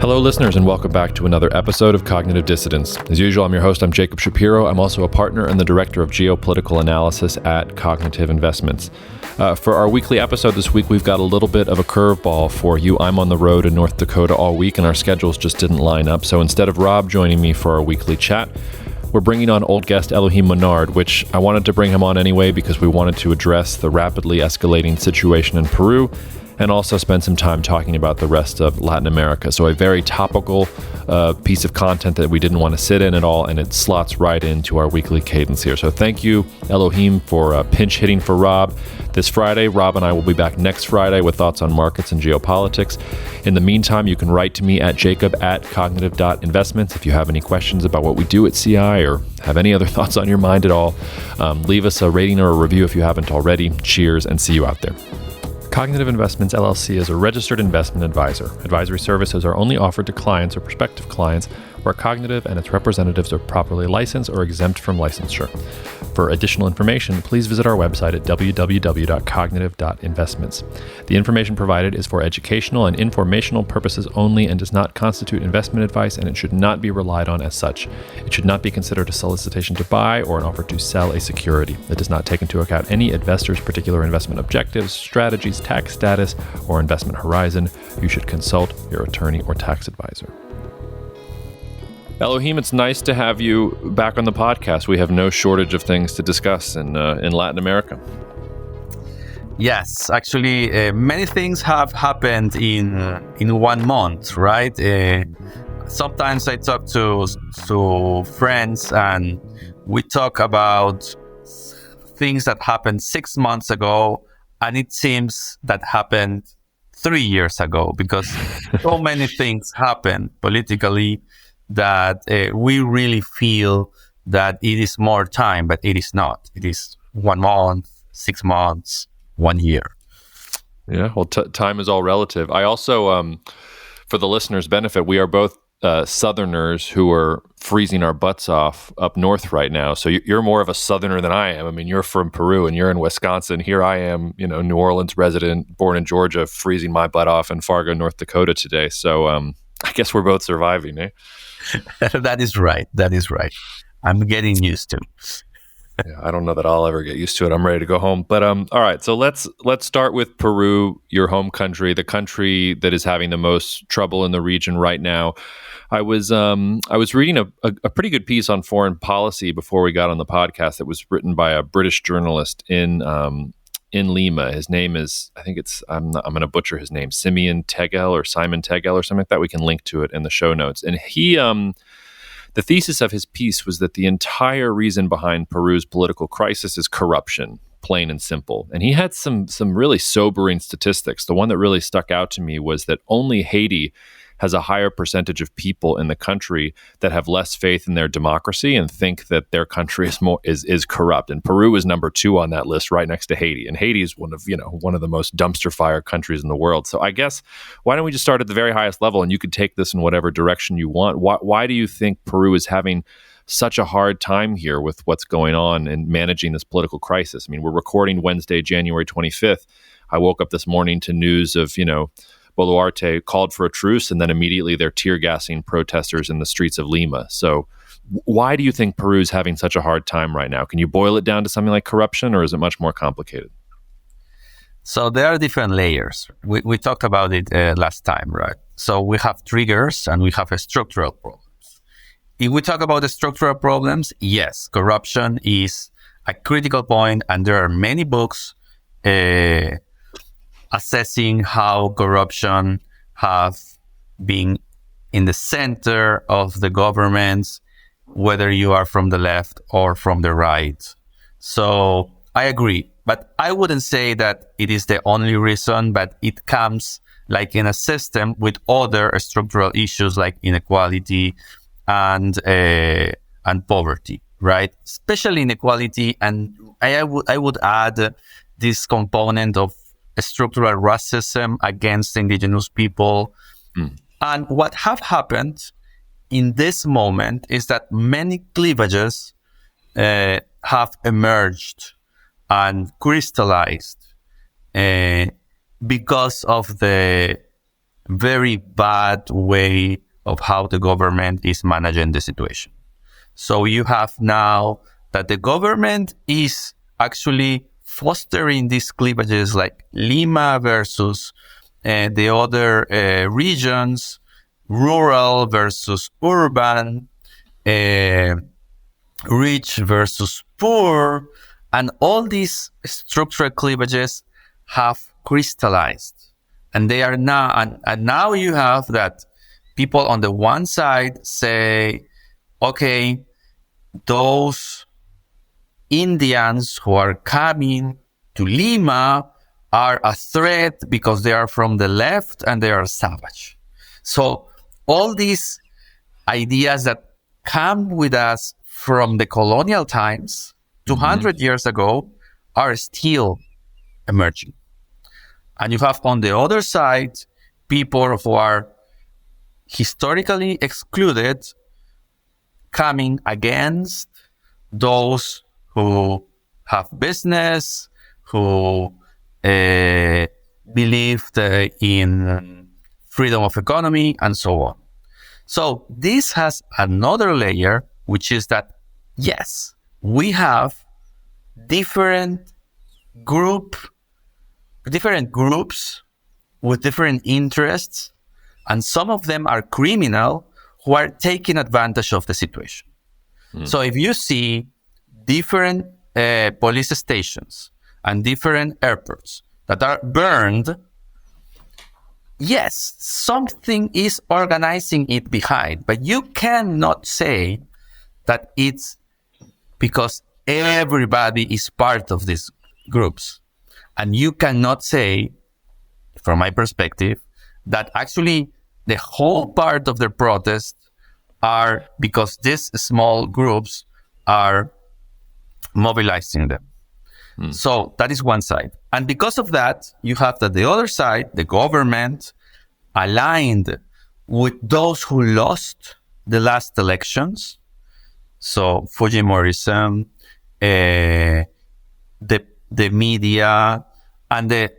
Hello, listeners, and welcome back to another episode of Cognitive Dissidence. As usual, I'm your host. I'm Jacob Shapiro. I'm also a partner and the director of geopolitical analysis at Cognitive Investments. For our weekly episode this week, we've got a little bit of a curveball for you. I'm on the road in North Dakota all week, and our schedules just didn't line up. So instead of Rob joining me for our weekly chat, we're bringing on old guest Elohim Monard, which I wanted to bring him on anyway because we wanted to address the rapidly escalating situation in Peru and also spend some time talking about the rest of Latin America. So a very topical piece of content that we didn't want to sit in at all, and it slots right into our weekly cadence here. So thank you, Elohim, for pinch hitting for Rob this Friday. Rob and I will be back next Friday with thoughts on markets and geopolitics. In the meantime, you can write to me at jacob@cognitive.investments if you have any questions about what we do at CI or have any other thoughts on your mind at all. Leave us a rating or a review if you haven't already. Cheers, and see you out there. Cognitive Investments LLC is a registered investment advisor. Advisory services are only offered to clients or prospective clients where Cognitive and its representatives are properly licensed or exempt from licensure. For additional information, please visit our website at www.cognitive.investments. The information provided is for educational and informational purposes only and does not constitute investment advice, and it should not be relied on as such. It should not be considered a solicitation to buy or an offer to sell a security. It does not take into account any investor's particular investment objectives, strategies, tax status, or investment horizon. You should consult your attorney or tax advisor. Elohim, it's nice to have you back on the podcast. We have no shortage of things to discuss in Latin America. Yes, actually, many things have happened in 1 month, right? Sometimes I talk to friends and we talk about things that happened 6 months ago, and it seems that happened 3 years ago because so many things happened politically that we really feel that it is more time, but it is not. It is 1 month, 6 months, 1 year. Yeah, well, time is all relative. I also, for the listeners' benefit, we are both Southerners who are freezing our butts off up north right now. So you're more of a Southerner than I am. I mean, you're from Peru and you're in Wisconsin. Here I am, New Orleans resident, born in Georgia, freezing my butt off in Fargo, North Dakota today. So I guess we're both surviving, eh? That is right. I'm getting used to. Yeah, I don't know that I'll ever get used to it. I'm ready to go home. But all right, so let's start with Peru, your home country, the country that is having the most trouble in the region right now. I was reading a pretty good piece on foreign policy before we got on the podcast that was written by a British journalist in Lima. His name is, I think it's, I'm going to butcher his name, Simon Tegel or something like that. We can link to it in the show notes. And he, the thesis of his piece was that the entire reason behind Peru's political crisis is corruption, plain and simple. And he had some really sobering statistics. The one that really stuck out to me was that only Haiti has a higher percentage of people in the country that have less faith in their democracy and think that their country is corrupt. And Peru is number 2 on that list, right next to Haiti. And Haiti is one of the most dumpster fire countries in the world. So I guess why don't we just start at the very highest level, and you could take this in whatever direction you want. Why do you think Peru is having such a hard time here with what's going on and managing this political crisis? I mean, we're recording Wednesday, January 25th. I woke up this morning to news of, Boluarte called for a truce, and then immediately they're tear gassing protesters in the streets of Lima. So why do you think Peru is having such a hard time right now? Can you boil it down to something like corruption, or is it much more complicated? So there are different layers. We talked about it last time, right? So we have triggers and we have structural problems. If we talk about the structural problems, yes, corruption is a critical point, and there are many books assessing how corruption have been in the center of the governments, whether you are from the left or from the right. So I agree, but I wouldn't say that it is the only reason, but it comes like in a system with other structural issues like inequality and poverty, right? Especially inequality, and I would add this component of structural racism against indigenous people. And what have happened in this moment is that many cleavages have emerged and crystallized because of the very bad way of how the government is managing the situation. So you have now that the government is actually fostering these cleavages like Lima versus the other regions, rural versus urban, rich versus poor, and all these structural cleavages have crystallized. And they are now, and now you have that people on the one side say, okay, those Indians who are coming to Lima are a threat because they are from the left and they are savage. So all these ideas that come with us from the colonial times, 200 years ago, are still emerging. And you have on the other side, people who are historically excluded coming against those who have business, who believed in freedom of economy, and so on. So this has another layer, which is that, yes, we have different groups with different interests, and some of them are criminal who are taking advantage of the situation. So if you see different police stations and different airports that are burned, yes, something is organizing it behind, but you cannot say that it's because everybody is part of these groups. And you cannot say, from my perspective, that actually the whole part of the protest are because these small groups are mobilizing them. So that is one side. And because of that, you have that the other side, the government, aligned with those who lost the last elections. So Fujimorism, the media, and the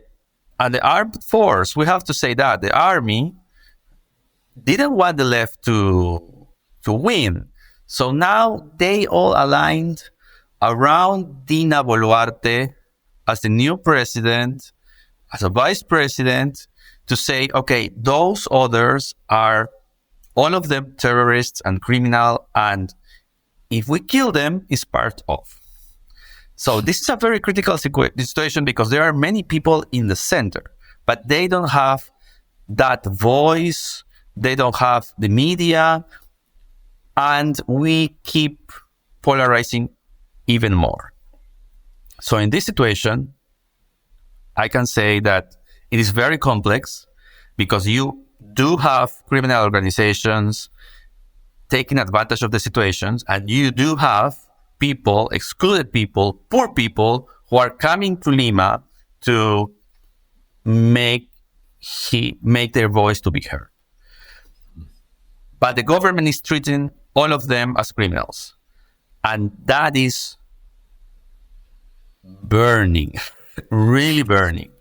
armed force. We have to say that the army didn't want the left to win. So now they all aligned around Dina Boluarte as the new president, as a vice president, to say, okay, those others are all of them terrorists and criminal, and if we kill them, it's part of. So this is a very critical situation because there are many people in the center, but they don't have that voice, they don't have the media, and we keep polarizing even more. So in this situation, I can say that it is very complex because you do have criminal organizations taking advantage of the situations, and you do have people, excluded people, poor people who are coming to Lima to make their voice to be heard. But the government is treating all of them as criminals. And that is burning, really burning.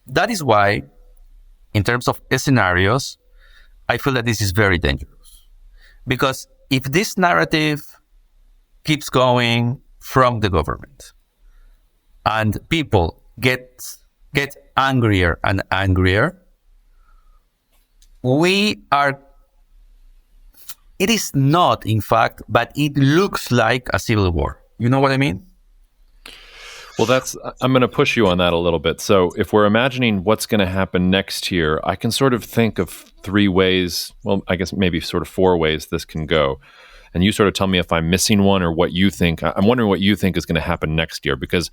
That is why, in terms of scenarios, I feel that this is very dangerous. Because if this narrative keeps going from the government and people get angrier and angrier, it is not, in fact, but it looks like a civil war. You know what I mean? Well, I'm going to push you on that a little bit. So if we're imagining what's going to happen next year, I can sort of think of 3 ways, well, I guess maybe sort of 4 ways this can go. And you sort of tell me if I'm missing one or what you think. I'm wondering what you think is going to happen next year, because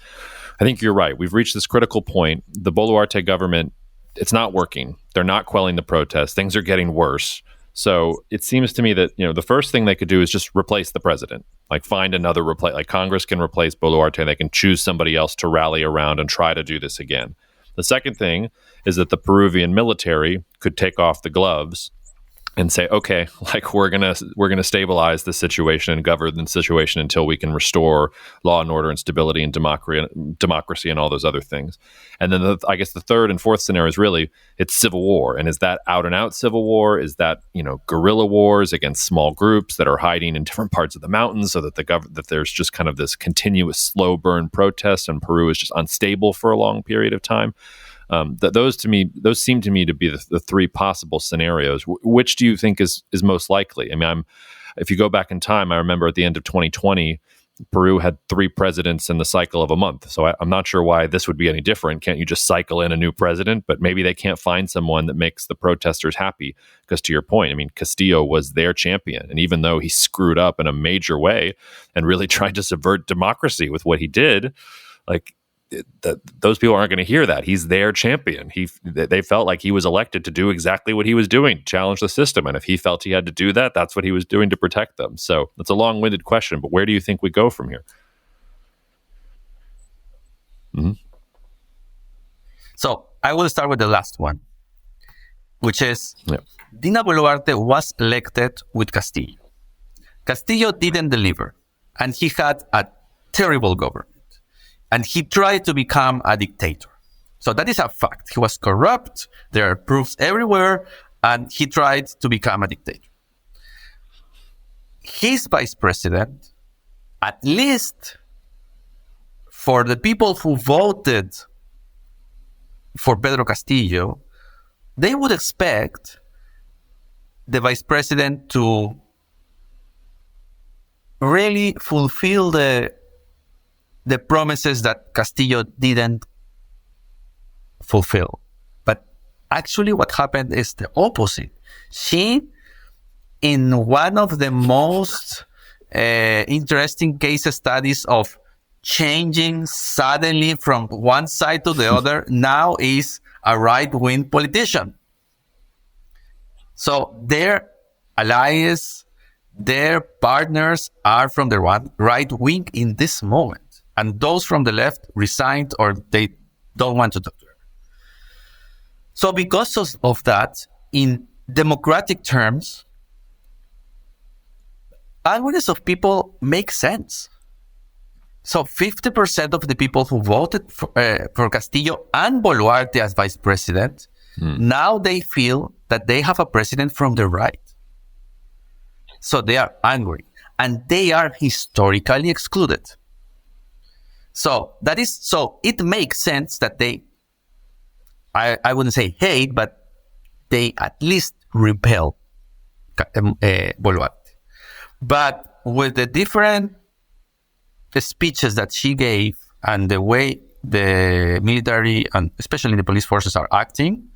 I think you're right. We've reached this critical point. The Boluarte government, it's not working. They're not quelling the protests. Things are getting worse. So it seems to me that, the first thing they could do is just replace the president, like find another like Congress can replace Boluarte. They can choose somebody else to rally around and try to do this again. The second thing is that the Peruvian military could take off the gloves and say, okay, like we're gonna stabilize the situation and govern the situation until we can restore law and order and stability and democracy and all those other things. And then I guess the third and fourth scenario is really it's civil war. And is that out and out civil war? Is that guerrilla wars against small groups that are hiding in different parts of the mountains so that that there's just kind of this continuous slow burn protest and Peru is just unstable for a long period of time? Those seem to me to be the three possible scenarios. Which do you think is most likely? I mean, if you go back in time, I remember at the end of 2020, Peru had 3 presidents in the cycle of a month. So I'm not sure why this would be any different. Can't you just cycle in a new president? But maybe they can't find someone that makes the protesters happy. Because to your point, I mean, Castillo was their champion. And even though he screwed up in a major way and really tried to subvert democracy with what he did, like, those people aren't going to hear that. He's their champion. They felt like he was elected to do exactly what he was doing, challenge the system. And if he felt he had to do that, that's what he was doing to protect them. So it's a long-winded question, but where do you think we go from here? Mm-hmm. So I will start with the last one, which is Dina Boluarte was elected with Castillo. Castillo didn't deliver, and he had a terrible government. And he tried to become a dictator. So that is a fact. He was corrupt. There are proofs everywhere. And he tried to become a dictator. His vice president, at least for the people who voted for Pedro Castillo, they would expect the vice president to really fulfill the promises that Castillo didn't fulfill. But actually what happened is the opposite. She, in one of the most interesting case studies of changing suddenly from one side to the other, now is a right-wing politician. So their allies, their partners are from the right wing in this moment. And those from the left resigned or they don't want to talk to her. So because of that, in democratic terms, awareness of people makes sense. So 50% of the people who voted for Castillo and Boluarte as vice president, now they feel that they have a president from the right. So they are angry and they are historically excluded. So it makes sense that they, I wouldn't say hate, but they at least repel Boluarte. But with the different speeches that she gave and the way the military and especially the police forces are acting,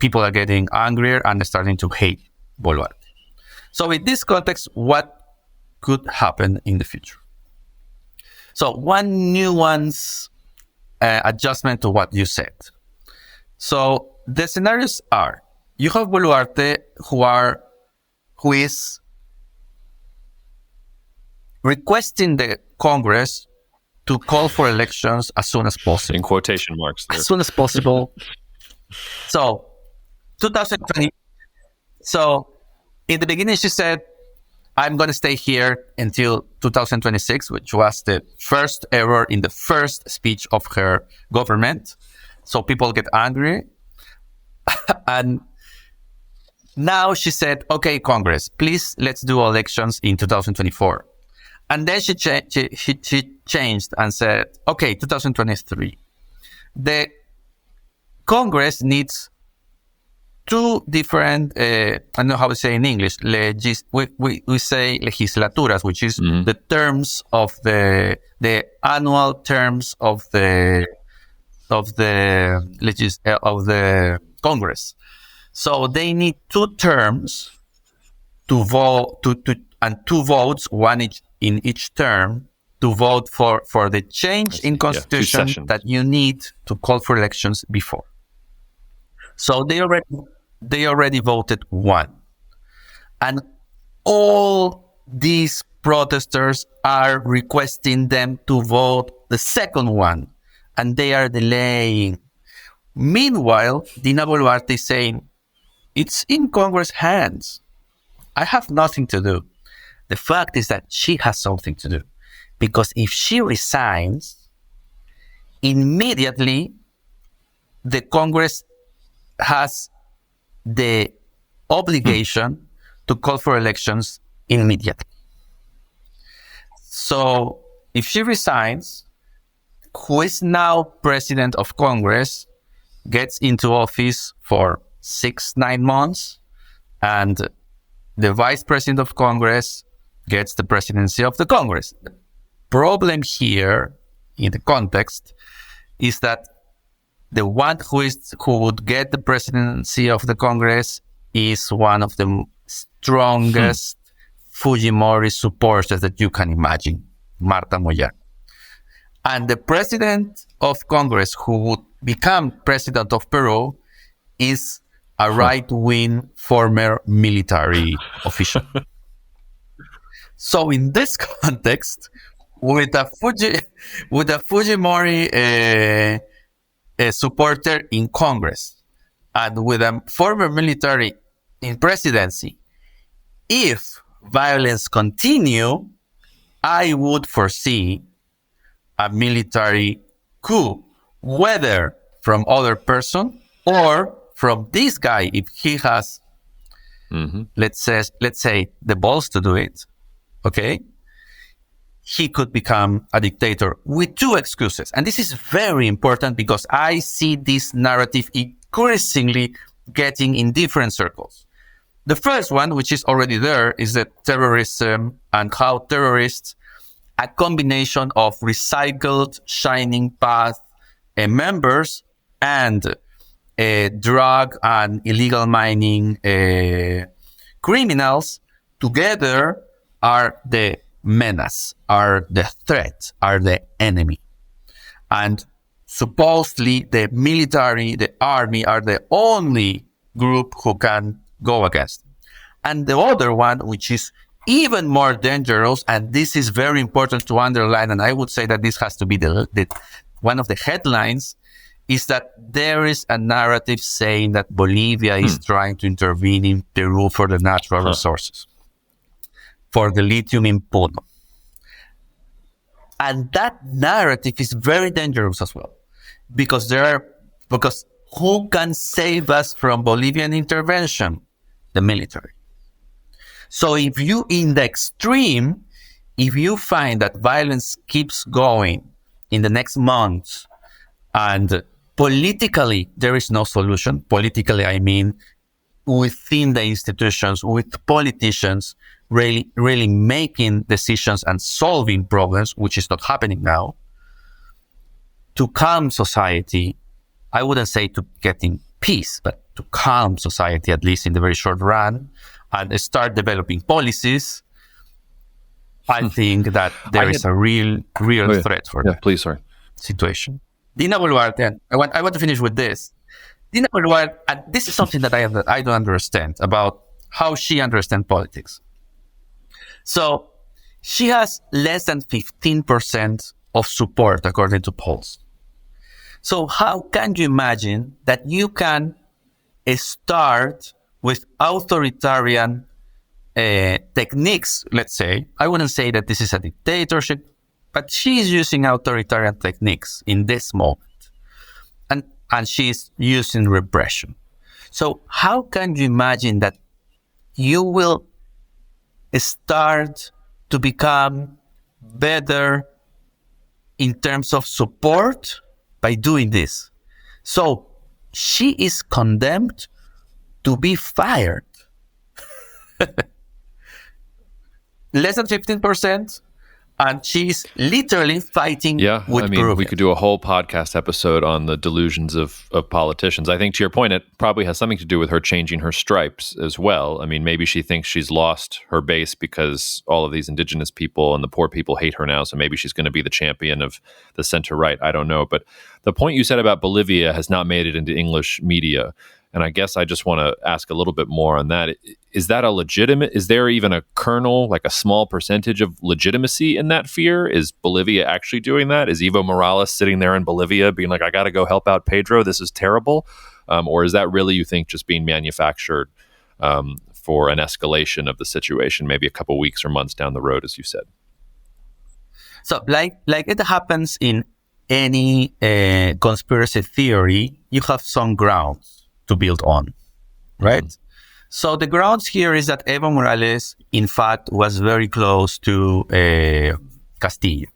people are getting angrier and starting to hate Boluarte. So in this context, what could happen in the future? So one nuance adjustment to what you said. So the scenarios are, you have Boluarte who is requesting the Congress to call for elections as soon as possible. In quotation marks there. As soon as possible. So 2020. So in the beginning she said, I'm going to stay here until 2026, which was the first error in the first speech of her government. So people get angry. And now she said, okay, Congress, please, let's do elections in 2024. And then she changed and said, okay, 2023. The Congress needs two different, I don't know how to say in English, we say legislaturas, which is the terms of the annual terms of the Congress. So they need two terms to vote and two votes, one in each term, to vote for the change in constitution that you need to call for elections before. So they already voted one. And all these protesters are requesting them to vote the second one. And they are delaying. Meanwhile, Dina Boluarte is saying, It's in Congress' hands. I have nothing to do. The fact is that she has something to do. Because if she resigns, immediately the Congress has the obligation to call for elections immediately. So if she resigns, who is now president of Congress gets into office for 6-9 months, and the vice president of Congress gets the presidency of the Congress. The problem here, in the context, is that the one who would get the presidency of the Congress is one of the strongest Fujimori supporters that you can imagine, Marta Moyano. And the president of Congress who would become president of Peru is a right-wing former military official. So in this context, with a Fujimori supporter in Congress and with a former military in presidency, if violence continue, I would foresee a military coup, whether from other person or from this guy, if he has, let's say, the balls to do it, okay, he could become a dictator with two excuses. And this is very important because I see this narrative increasingly getting in different circles. The first one, which is already there, is that terrorism and how terrorists, a combination of recycled Shining Path members and drug and illegal mining criminals together are the menace, are the threat, are the enemy. And supposedly the military, the army are the only group who can go against. And the other one, which is even more dangerous, and this is very important to underline, and I would say that this has to be the one of the headlines, is that there is a narrative saying that Bolivia is trying to intervene in Peru for the natural resources, for the lithium in Puno. And that narrative is very dangerous as well, because who can save us from Bolivian intervention? The military. So if you, in the extreme, if you find that violence keeps going in the next months and politically there is no solution, politically I mean within the institutions, with politicians really making decisions and solving problems, which is not happening now, to calm society, I wouldn't say to get in peace, but to calm society, at least in the very short run, and start developing policies, I think that there is a real threat for that situation. Dina Boluarte, I want to finish with this. Dina Boluarte, and this is something that I don't understand about how she understands politics. So she has less than 15% of support according to polls. So how can you imagine that you can start with authoritarian techniques, let's say? I wouldn't say that this is a dictatorship, but she's using authoritarian techniques in this moment. And she's using repression. So how can you imagine that you will start to become better in terms of support by doing this? So she is condemned to be fired. Less than 15%, and she's literally fighting with Peruvians. We could do a whole podcast episode on the delusions of politicians. I think, to your point, it probably has something to do with her changing her stripes as well. I mean, maybe she thinks she's lost her base because all of these indigenous people and the poor people hate her now, so maybe she's going to be the champion of the center-right. I don't know. But the point you said about Bolivia has not made it into English media. And I guess I just want to ask a little bit more on that. Is that a legitimate, is there even a kernel, like a small percentage of legitimacy in that fear? Is Bolivia actually doing that? Is Evo Morales sitting there in Bolivia being like, I got to go help out Pedro? This is terrible. or is that really, you think, just being manufactured for an escalation of the situation, maybe a couple weeks or months down the road, as you said? So, like it happens in any conspiracy theory, you have some grounds to build on, right? Mm-hmm. So the grounds here is that Evo Morales, in fact, was very close to Castillo.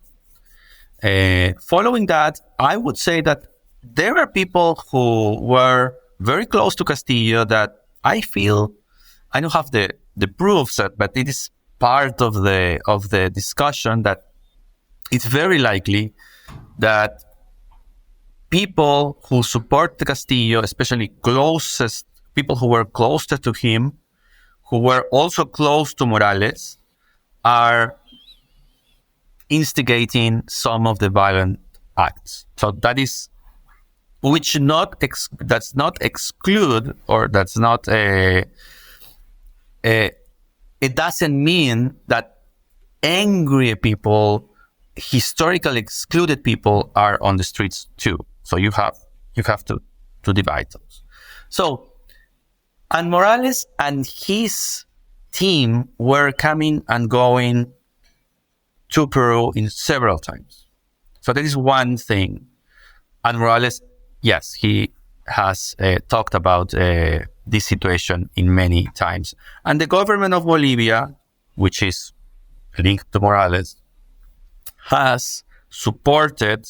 Following that, I would say that there are people who were very close to Castillo that I feel, I don't have the proofs, but it is part of the discussion that it's very likely that people who support Castillo, especially closest people who were closest to him, who were also close to Morales, are instigating some of the violent acts. So that is, which that's not exclude, or that's not it doesn't mean that angry people, historically excluded people, are on the streets too. So you have to divide those. So, and Morales and his team were coming and going to Peru in several times. So that is one thing. And Morales, yes, he has talked about this situation in many times. And the government of Bolivia, which is linked to Morales, has supported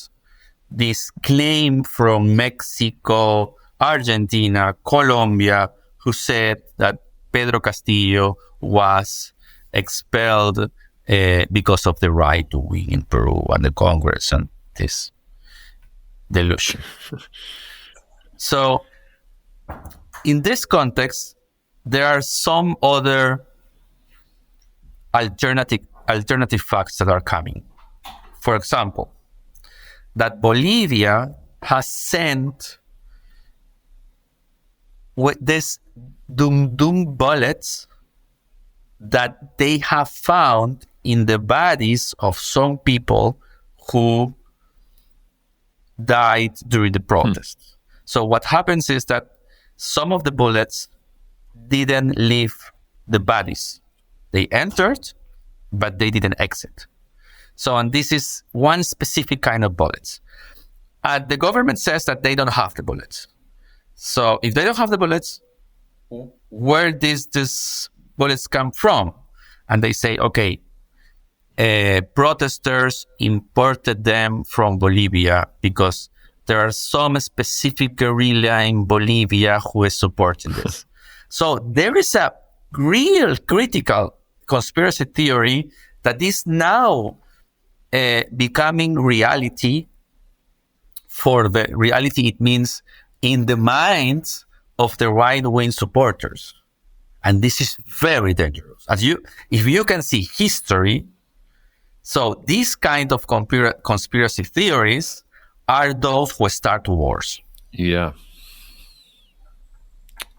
this claim from Mexico, Argentina, Colombia, who said that Pedro Castillo was expelled because of the right to win in Peru and the Congress and this delusion. So, in this context, there are some other alternative facts that are coming. For example, that Bolivia has sent with this doom bullets that they have found in the bodies of some people who died during the protests. So what happens is that some of the bullets didn't leave the bodies. They entered, but they didn't exit. So, and this is one specific kind of bullets. And the government says that they don't have the bullets. So if they don't have the bullets, where does these bullets come from? And they say, okay, protesters imported them from Bolivia because there are some specific guerrilla in Bolivia who is supporting this. So there is a real critical conspiracy theory that is now becoming reality. For the reality, it means in the minds of the right-wing supporters. And this is very dangerous. If you can see history, so these kind of conspiracy theories are those who start wars. Yeah.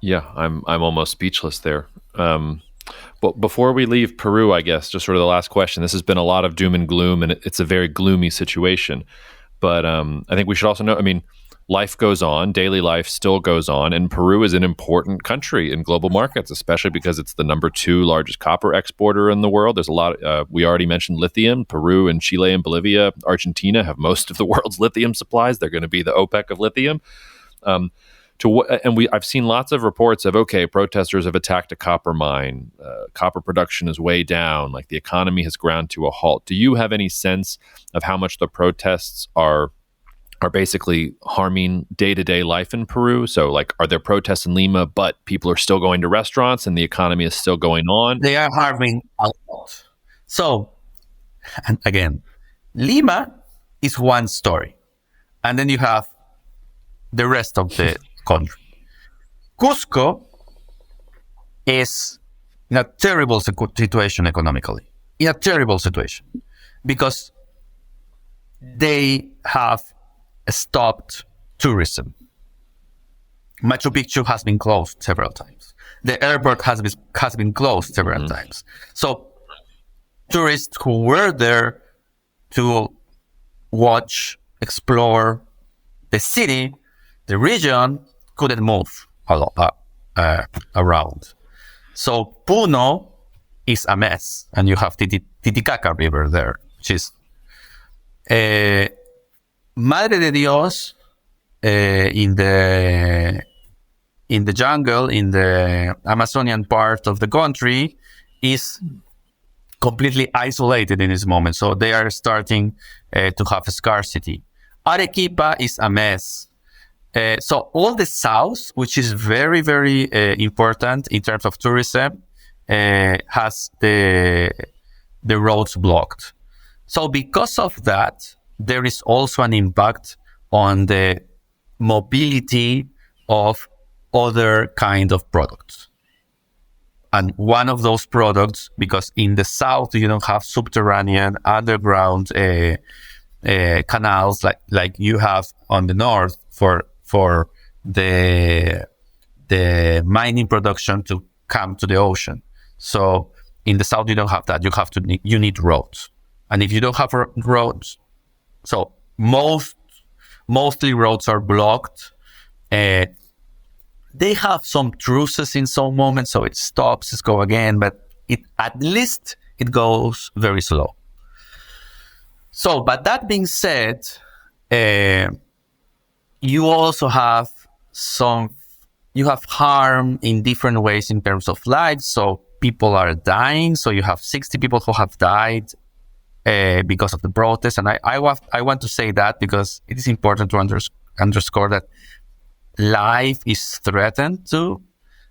Yeah, I'm almost speechless there. But before we leave Peru, I guess, just sort of the last question. This has been a lot of doom and gloom, and it's a very gloomy situation. But I think we should also know, I mean, life goes on, daily life still goes on, and Peru is an important country in global markets, especially because it's the number 2 largest copper exporter in the world. There's a lot, we already mentioned lithium. Peru and Chile and Bolivia, Argentina have most of the world's lithium supplies. They're going to be the OPEC of lithium. I've seen lots of reports of, okay, protesters have attacked a copper mine. Copper production is way down. Like the economy has ground to a halt. Do you have any sense of how much the protests are basically harming day-to-day life in Peru? So like, are there protests in Lima, but people are still going to restaurants and the economy is still going on? They are harming a lot. So, and again, Lima is one story. And then you have the rest of the country. Cusco is in a terrible situation economically. In a terrible situation. Because they have stopped tourism. Machu Picchu has been closed several times. The airport has been closed several times. So tourists who were there to watch, explore the city, the region, couldn't move a lot around. So Puno is a mess, and you have Titicaca River there, which is Madre de Dios in the jungle, in the Amazonian part of the country, is completely isolated in this moment. So they are starting to have a scarcity. Arequipa is a mess. So all the south, which is very, very important in terms of tourism, has the roads blocked. So because of that, there is also an impact on the mobility of other kind of products. And one of those products, because in the south you don't have subterranean underground canals like you have on the north for the mining production to come to the ocean. So in the south you don't have that. You need roads, and if you don't have roads, so mostly roads are blocked. They have some truces in some moments, so it stops, it goes again, but at least it goes very slow. So, but that being said, you also have harm in different ways in terms of lives. So people are dying. So you have 60 people who have died because of the protest. And I want to say that because it is important to underscore that life is threatened too.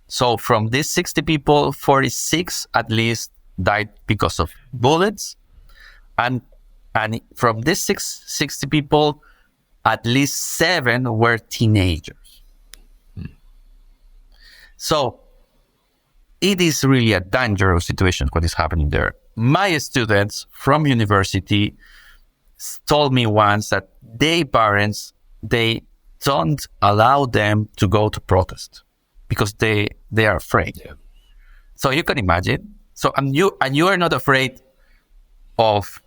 So from these 60 people, 46 at least died because of bullets. And from these 60 people, at least 7 were teenagers. So it is really a dangerous situation what is happening there. My students from university told me once that their parents, they don't allow them to go to protest because they are afraid. Yeah. So you can imagine. So and you are not afraid of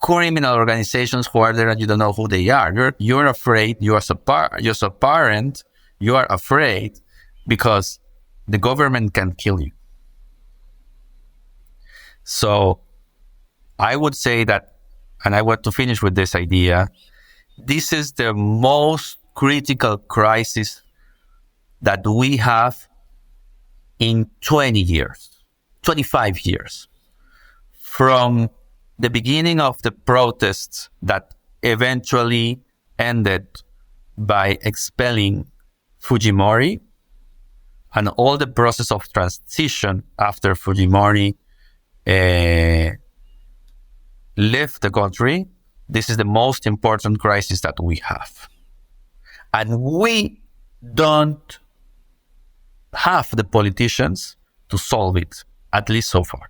criminal organizations who are there and you don't know who they are. You're afraid. You're a parent. You are afraid because the government can kill you. So I would say that, and I want to finish with this idea. This is the most critical crisis that we have in 20 years, 25 years. From the beginning of the protests that eventually ended by expelling Fujimori and all the process of transition after Fujimori left the country, this is the most important crisis that we have. And we don't have the politicians to solve it, at least so far.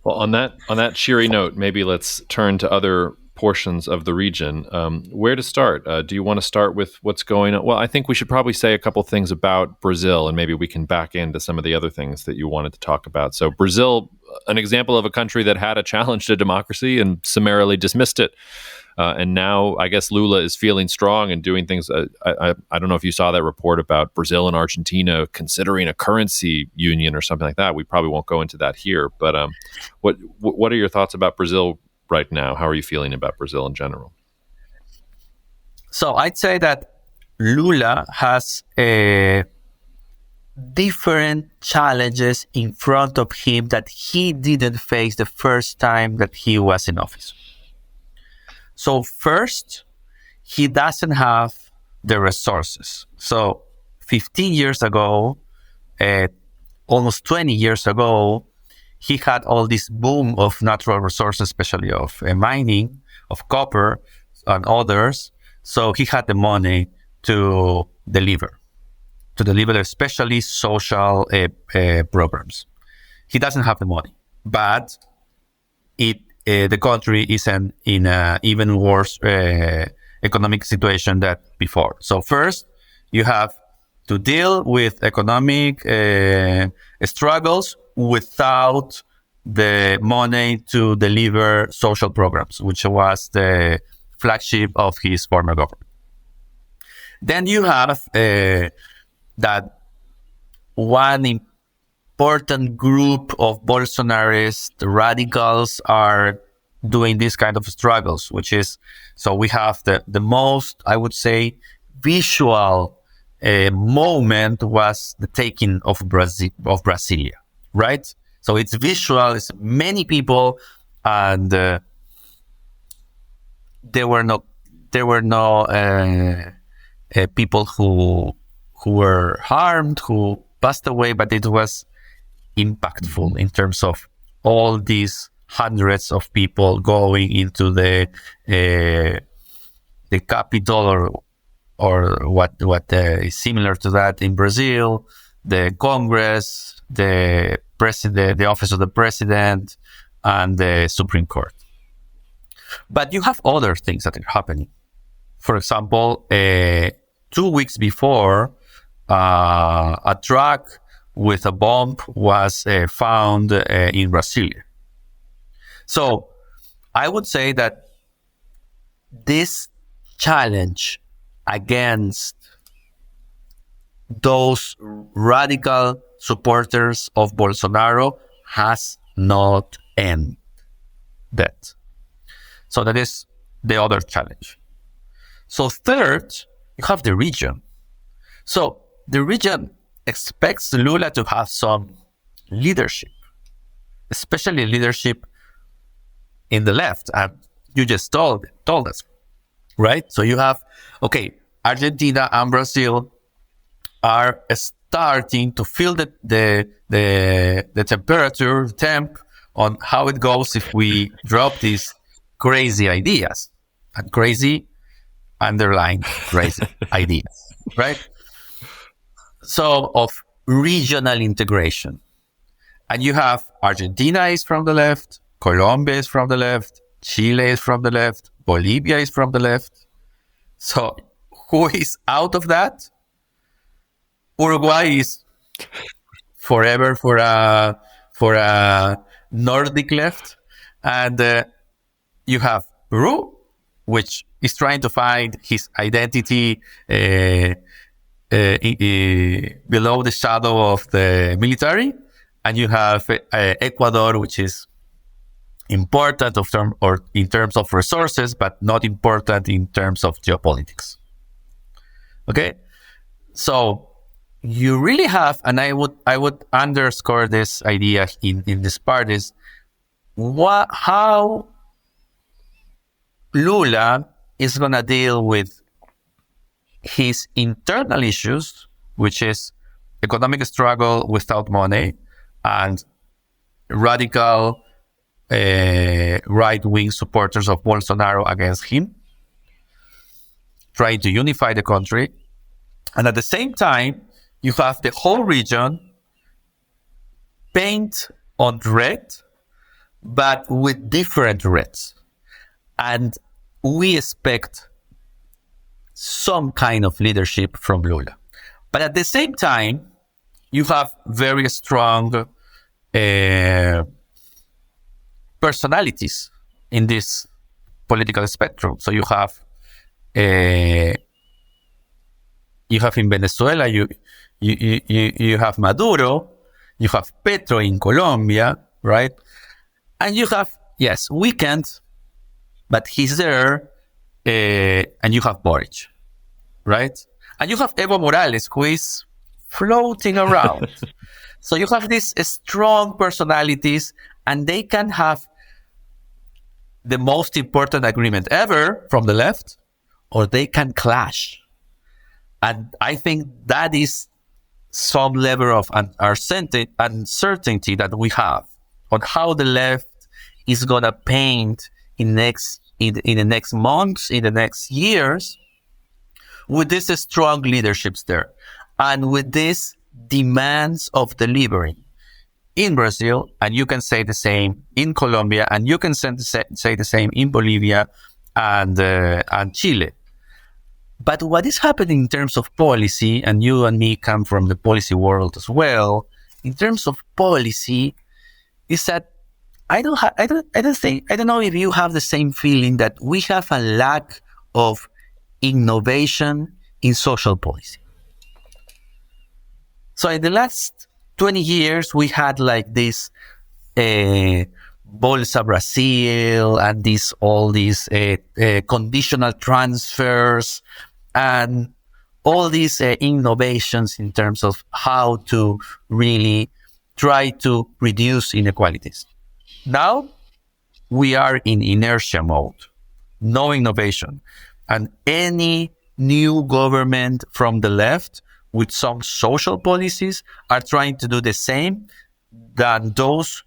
Well, on that cheery note, maybe let's turn to other portions of the region. Where to start? Do you want to start with what's going on? Well, I think we should probably say a couple things about Brazil, and maybe we can back into some of the other things that you wanted to talk about. So Brazil, an example of a country that had a challenge to democracy and summarily dismissed it. And now I guess Lula is feeling strong and doing things. I don't know if you saw that report about Brazil and Argentina considering a currency union or something like that. We probably won't go into that here. But what are your thoughts about Brazil right now? How are you feeling about Brazil in general? So I'd say that Lula has different challenges in front of him that he didn't face the first time that he was in office. So first, he doesn't have the resources. So 15 years ago, almost 20 years ago, he had all this boom of natural resources, especially of mining, of copper and others. So he had the money to deliver especially social programs. He doesn't have the money, but the country is in an even worse economic situation than before. So first, you have to deal with economic struggles without the money to deliver social programs, which was the flagship of his former government. Then you have that one important group of Bolsonarist radicals are doing this kind of struggles, which is, so we have the most, I would say, visual moment was the taking of Brasilia, right? So it's visual, it's many people, and there were no people who were harmed, who passed away, but it was impactful in terms of all these hundreds of people going into the capital, or what is similar to that in Brazil, the Congress, the president, the office of the president, and the Supreme Court. But you have other things that are happening. For example, 2 weeks before, a truck with a bomb was found in Brasilia. So I would say that this challenge against those radical supporters of Bolsonaro has not ended. So that is the other challenge. So third, you have the region. So the region expects Lula to have some leadership, especially leadership in the left. And you just told us, right? So you have, Argentina and Brazil are starting to feel the temp on how it goes if we drop these crazy ideas, and crazy underline crazy ideas, right? So of regional integration. And you have Argentina is from the left, Colombia is from the left, Chile is from the left, Bolivia is from the left. So who is out of that? Uruguay is forever for a Nordic left. And you have Peru, which is trying to find his identity below the shadow of the military. And you have Ecuador, which is important in terms of resources, but not important in terms of geopolitics. Okay, so you really have, and I would underscore this idea in this part, is how Lula is going to deal with his internal issues, which is economic struggle without money and radical right-wing supporters of Bolsonaro against him, trying to unify the country. And at the same time, you have the whole region paint on red, but with different reds. And we expect some kind of leadership from Lula. But at the same time, you have very strong personalities in this political spectrum. So you have in Venezuela, you have Maduro, you have Petro in Colombia, right? And you have, yes, Weekend, but he's there, and you have Boric, right? And you have Evo Morales, who is floating around. So you have these strong personalities, and they can have the most important agreement ever from the left, or they can clash. And I think that is some level of uncertainty that we have on how the left is going to paint in the next months, in the next years, with these strong leaderships there, and with these demands of delivering in Brazil, and you can say the same in Colombia, and you can say the same in Bolivia and Chile. But what is happening in terms of policy, and you and me come from the policy world as well, in terms of policy, is that I don't know if you have the same feeling that we have a lack of innovation in social policy. So in the last 20 years, we had like this Bolsa Brazil and all these conditional transfers and all these innovations in terms of how to really try to reduce inequalities. Now we are in inertia mode, no innovation. And any new government from the left with some social policies are trying to do the same than those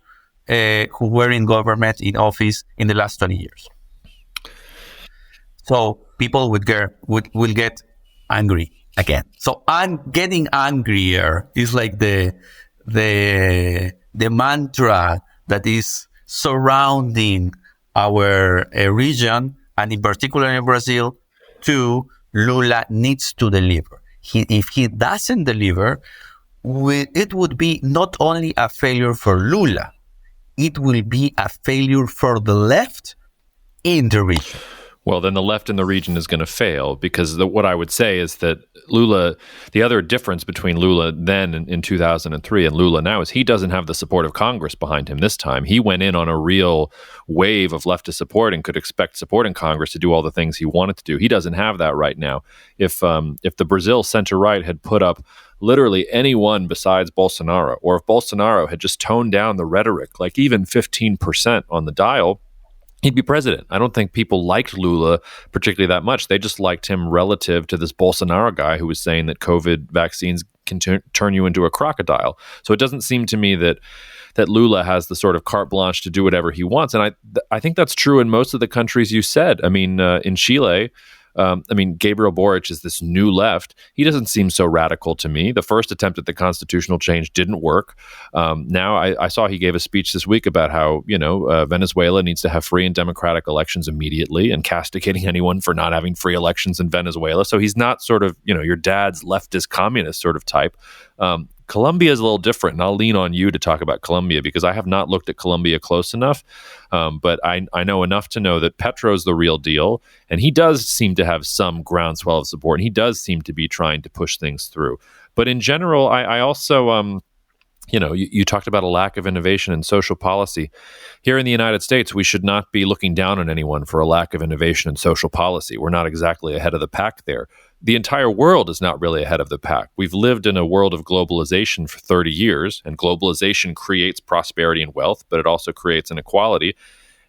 who were in government in office in the last 20 years. So people will get angry again. So I'm getting angrier is like the mantra that is surrounding our region, and in particular in Brazil, to Lula needs to deliver. If he doesn't deliver, it would be not only a failure for Lula, it will be a failure for the left in the region. Well, then the left in the region is going to fail, because what I would say is that Lula, the other difference between Lula then in 2003 and Lula now is he doesn't have the support of Congress behind him this time. He went in on a real wave of leftist support and could expect support in Congress to do all the things he wanted to do. He doesn't have that right now. If the Brazil center-right had put up literally anyone besides Bolsonaro, or if Bolsonaro had just toned down the rhetoric, like even 15% on the dial, he'd be president. I don't think people liked Lula particularly that much. They just liked him relative to this Bolsonaro guy who was saying that COVID vaccines can turn you into a crocodile. So it doesn't seem to me that Lula has the sort of carte blanche to do whatever he wants. And I think that's true in most of the countries you said. I mean, in Chile, Gabriel Boric is this new left. He doesn't seem so radical to me. The first attempt at the constitutional change didn't work. Now I saw he gave a speech this week about how, Venezuela needs to have free and democratic elections immediately, and castigating anyone for not having free elections in Venezuela. So he's not sort of, your dad's leftist communist sort of type. Colombia is a little different, and I'll lean on you to talk about Colombia because I have not looked at Colombia close enough. But I know enough to know that Petro's the real deal, and he does seem to have some groundswell of support, and he does seem to be trying to push things through. But in general, I also, you talked about a lack of innovation in social policy. Here in the United States, we should not be looking down on anyone for a lack of innovation in social policy. We're not exactly ahead of the pack there. The entire world is not really ahead of the pack. We've lived in a world of globalization for 30 years, and globalization creates prosperity and wealth, but it also creates inequality.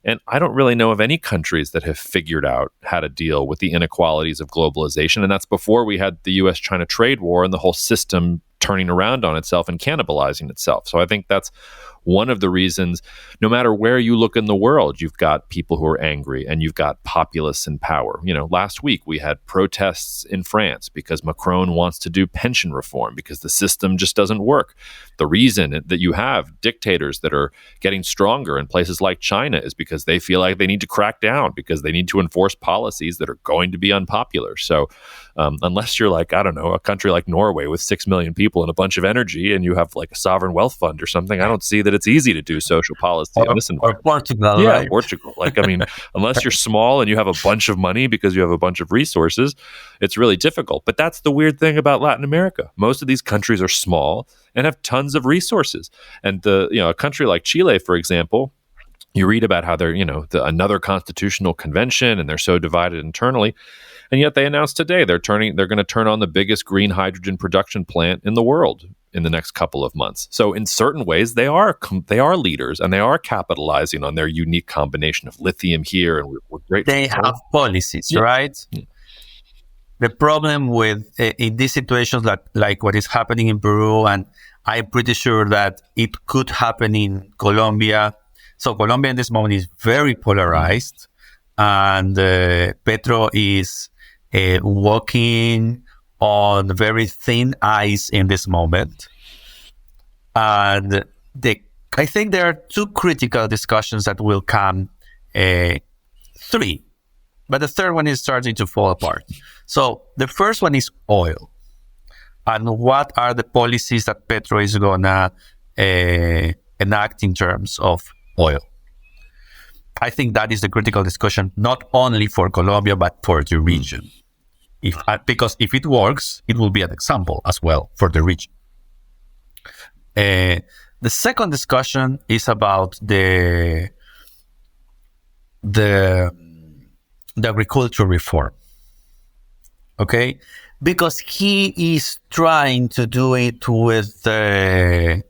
And I don't really know of any countries that have figured out how to deal with the inequalities of globalization. And that's before we had the US-China trade war and the whole system turning around on itself and cannibalizing itself. So I think that's one of the reasons, no matter where you look in the world, you've got people who are angry and you've got populists in power. Last week we had protests in France because Macron wants to do pension reform because the system just doesn't work. The reason that you have dictators that are getting stronger in places like China is because they feel like they need to crack down because they need to enforce policies that are going to be unpopular. So unless you're like, I don't know, a country like Norway with 6 million people and a bunch of energy and you have like a sovereign wealth fund or something, I don't see that it's easy to do social policy in this environment. Or Portugal, yeah, right? Portugal. Unless you're small and you have a bunch of money because you have a bunch of resources, it's really difficult. But that's the weird thing about Latin America. Most of these countries are small and have tons of resources. And a country like Chile, for example, you read about how they're, another constitutional convention and they're so divided internally. And yet they announced today they're going to turn on the biggest green hydrogen production plant in the world in the next couple of months. So in certain ways, they are leaders and they are capitalizing on their unique combination of lithium here. And we're great. They have policies, yeah. Right? Yeah. The problem with in these situations like what is happening in Peru, and I'm pretty sure that it could happen in Colombia. So Colombia in this moment is very polarized, and Petro is walking on very thin ice in this moment. And I think there are two critical discussions that will come, three, but the third one is starting to fall apart. So the first one is oil. And what are the policies that Petro is going to enact in terms of oil? I think that is the critical discussion, not only for Colombia, but for the region. Because if it works, it will be an example as well for the region. The second discussion is about the agricultural reform. Okay, because he is trying to do it with the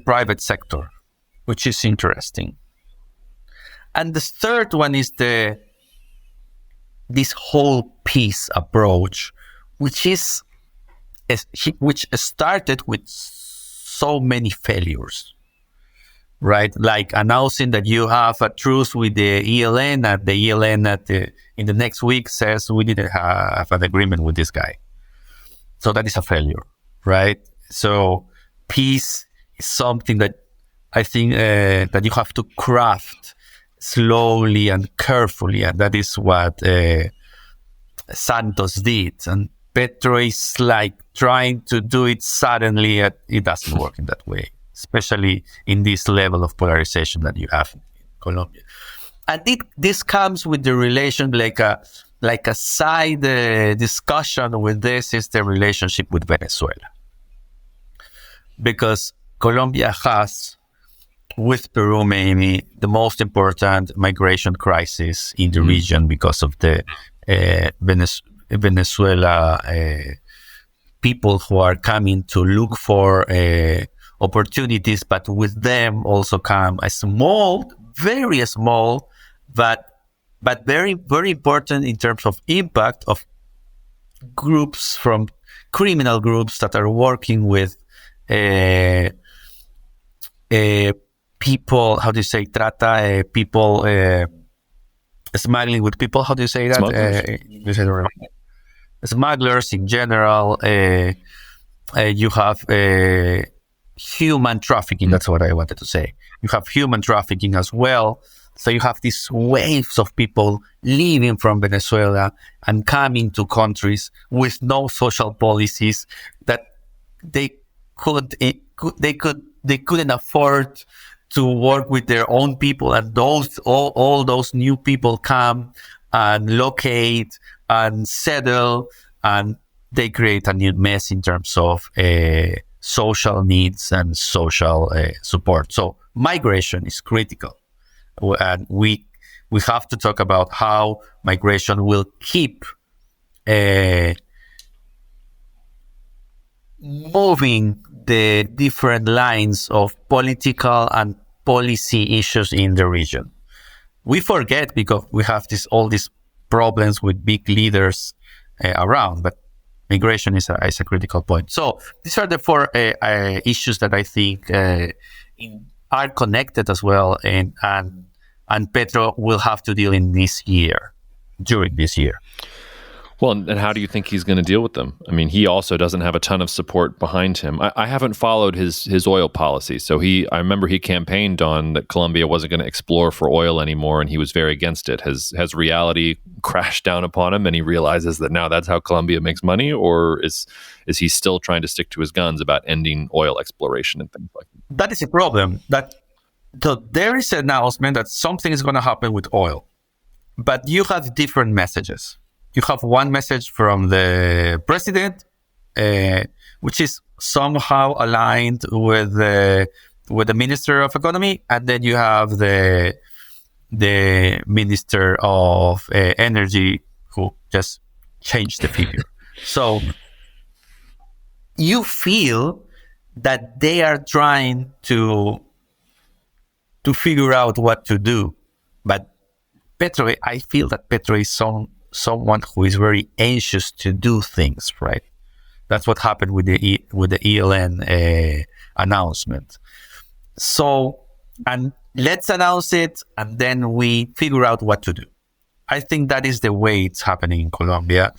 private sector, which is interesting. And the third one is this whole peace approach, which started with so many failures, right? Like announcing that you have a truce with the ELN, and the ELN in the next week says we didn't have an agreement with this guy. So that is a failure, right? So peace is something that I think that you have to craft slowly and carefully, and that is what Santos did. And Petro is like trying to do it suddenly. It doesn't work in that way, especially in this level of polarization that you have in Colombia. And this comes with the relation, like a side discussion with this is the relationship with Venezuela. Because Colombia has, with Peru maybe, the most important migration crisis in the region because of the Venezuela people who are coming to look for opportunities, but with them also come a small, very small, but very, very important in terms of impact of groups, from criminal groups that are working with people, how do you say, trata, people, smuggling with people, how do you say that? Smugglers in general. You have human trafficking, that's what I wanted to say. You have human trafficking as well. So you have these waves of people leaving from Venezuela and coming to countries with no social policies that they couldn't afford to work with their own people, and all those new people come and locate and settle, and they create a new mess in terms of social needs and social support. So migration is critical, and we have to talk about how migration will keep moving the different lines of political and policy issues in the region. We forget because we have all these problems with big leaders around, but migration is a critical point. So these are the four issues that I think are connected as well, and Petro will have to deal in during this year. Well, and how do you think he's going to deal with them? I mean, he also doesn't have a ton of support behind him. I haven't followed his oil policy. So I remember he campaigned on that Colombia wasn't going to explore for oil anymore, and he was very against it. Has reality crashed down upon him, and he realizes that now that's how Colombia makes money? Or is he still trying to stick to his guns about ending oil exploration and things like that? That is a problem. There is an announcement that something is going to happen with oil, but you have different messages. You have one message from the president, which is somehow aligned with the Minister of Economy, and then you have the Minister of Energy, who just changed the figure. So you feel that they are trying to figure out what to do, but I feel that Petro is someone who is very anxious to do things, right? That's what happened with the ELN announcement. So, and let's announce it, and then we figure out what to do. I think that is the way it's happening in Colombia.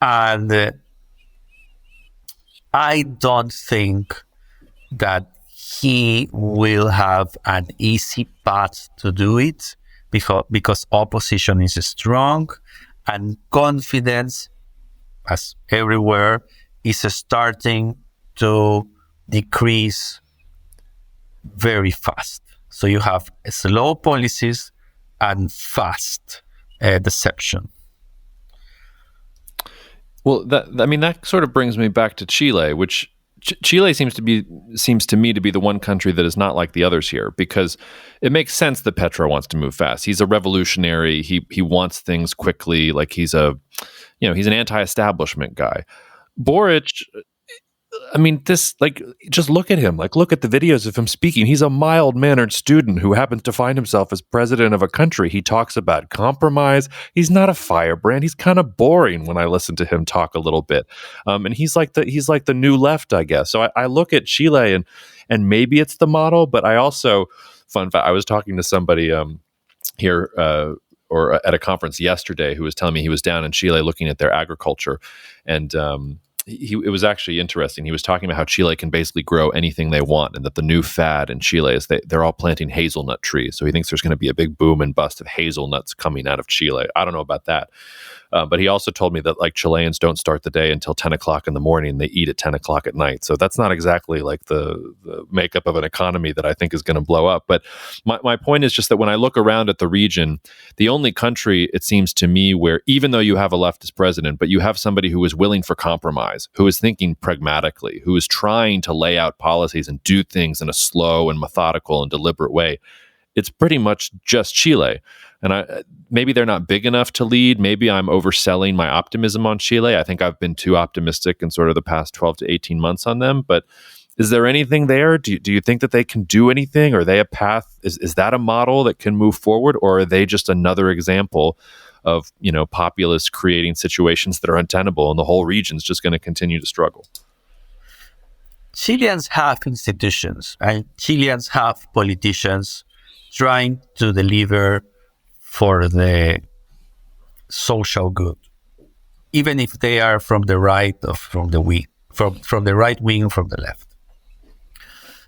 And I don't think that he will have an easy path to do it, because opposition is strong, and confidence, as everywhere, is starting to decrease very fast. So you have slow policies and fast deception. Well, that sort of brings me back to Chile, which Chile seems to me to be the one country that is not like the others here, because it makes sense that Petro wants to move fast. He's a revolutionary. He wants things quickly. Like he's he's an anti-establishment guy. Boric, I mean, just look at him. Like, look at the videos of him speaking. He's a mild-mannered student who happens to find himself as president of a country. He talks about compromise. He's not a firebrand. He's kind of boring when I listen to him talk a little bit. And he's like the new left, I guess. So I look at Chile and maybe it's the model, but I also, fun fact, I was talking to somebody here or at a conference yesterday who was telling me he was down in Chile looking at their agriculture, and it was actually interesting. He was talking about how Chile can basically grow anything they want, and that the new fad in Chile is they're all planting hazelnut trees. So he thinks there's going to be a big boom and bust of hazelnuts coming out of Chile. I don't know about that. But he also told me that like Chileans don't start the day until 10 o'clock in the morning. They eat at 10 o'clock at night. So that's not exactly like the makeup of an economy that I think is going to blow up. But my point is just that when I look around at the region, the only country, it seems to me, where even though you have a leftist president, but you have somebody who is willing for compromise, who is thinking pragmatically, who is trying to lay out policies and do things in a slow and methodical and deliberate way, it's pretty much just Chile. And maybe they're not big enough to lead. Maybe I'm overselling my optimism on Chile. I think I've been too optimistic in sort of the past 12 to 18 months on them. But is there anything there? Do you think that they can do anything? Are they a path? Is that a model that can move forward? Or are they just another example of, populists creating situations that are untenable and the whole region's just going to continue to struggle? Chileans have institutions and Chileans have politicians trying to deliver for the social good, even if they are from the right or from the wing, from the right wing or from the left.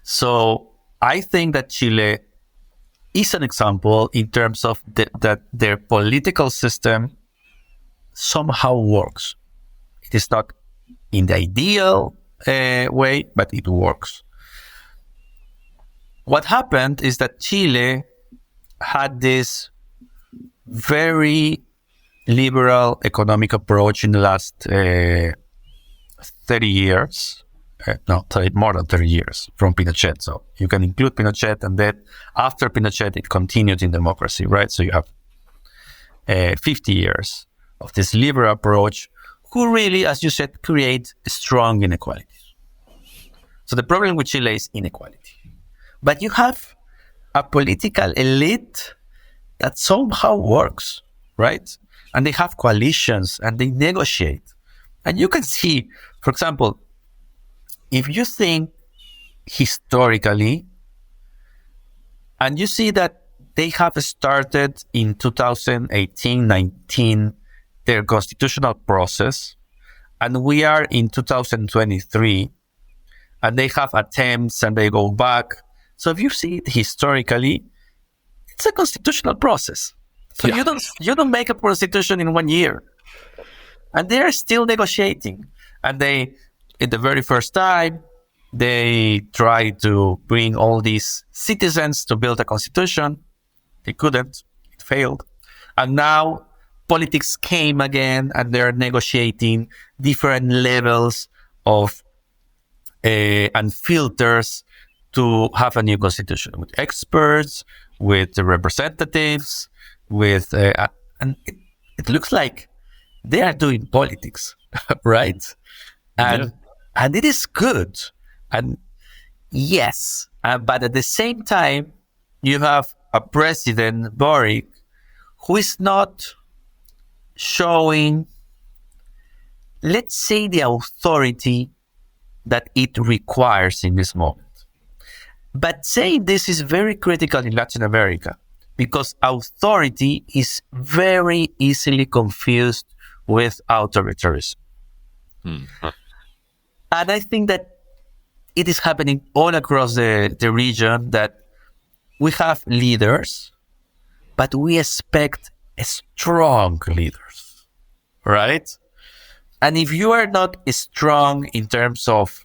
So I think that Chile is an example in terms of that their political system somehow works. It is not in the ideal way, but it works. What happened is that Chile had this very liberal economic approach in the last 30 years. More than 30 years from Pinochet. So you can include Pinochet, and then after Pinochet, it continued in democracy, right? So you have 50 years of this liberal approach who really, as you said, create strong inequalities. So the problem with Chile is inequality. But you have a political elite that somehow works, right? And they have coalitions and they negotiate. And you can see, for example, if you think historically, and you see that they have started in 2018-19 their constitutional process, and we are in 2023, and they have attempts and they go back. So if you see it historically, it's a constitutional process. So you don't make a constitution in 1 year. And they are still negotiating. And they, in the very first time, they try to bring all these citizens to build a constitution. They couldn't. It failed. And now politics came again, and they're negotiating different levels of and filters to have a new constitution with experts, with the representatives, with and it looks like they are doing politics, right? And it is good, and yes, but at the same time, you have a president Boric who is not showing, let's say, the authority that it requires in this moment. But saying this is very critical in Latin America, because authority is very easily confused with authoritarianism. Mm-hmm. And I think that it is happening all across the region, that we have leaders, but we expect strong leaders, right? And if you are not strong in terms of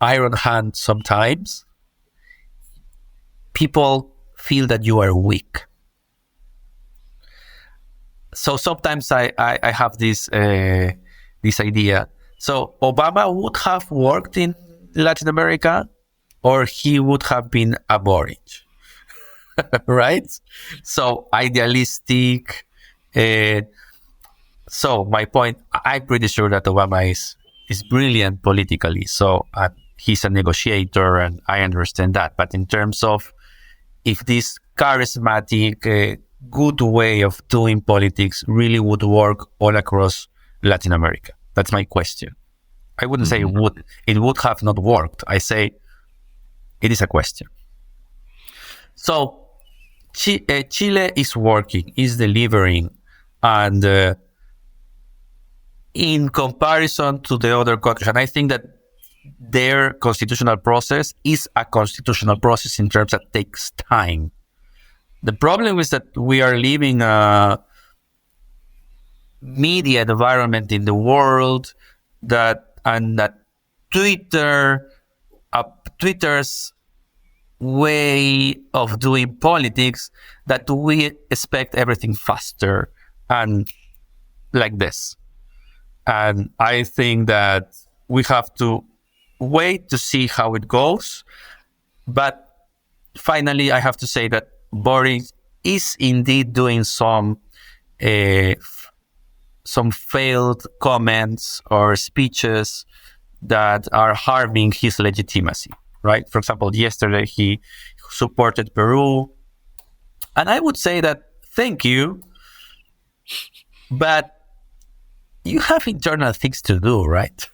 iron hand sometimes, people feel that you are weak. So sometimes I have this this idea. So Obama would have worked in Latin America, or he would have been a boring, right? So idealistic. So my point, I'm pretty sure that Obama is brilliant politically. So he's a negotiator, and I understand that. But in terms of if this charismatic, good way of doing politics really would work all across Latin America, that's my question. I wouldn't say it would have not worked. I say it is a question. So Chile is working, is delivering, and in comparison to the other countries, and I think that their constitutional process is a constitutional process in terms that takes time. The problem is that we are living a media environment in the world that Twitter's way of doing politics, that we expect everything faster and like this. And I think that we have to wait to see how it goes. But finally, I have to say that Boris is indeed doing some failed comments or speeches that are harming his legitimacy, right? For example, yesterday he supported Peru. And I would say that, thank you, but you have internal things to do, right?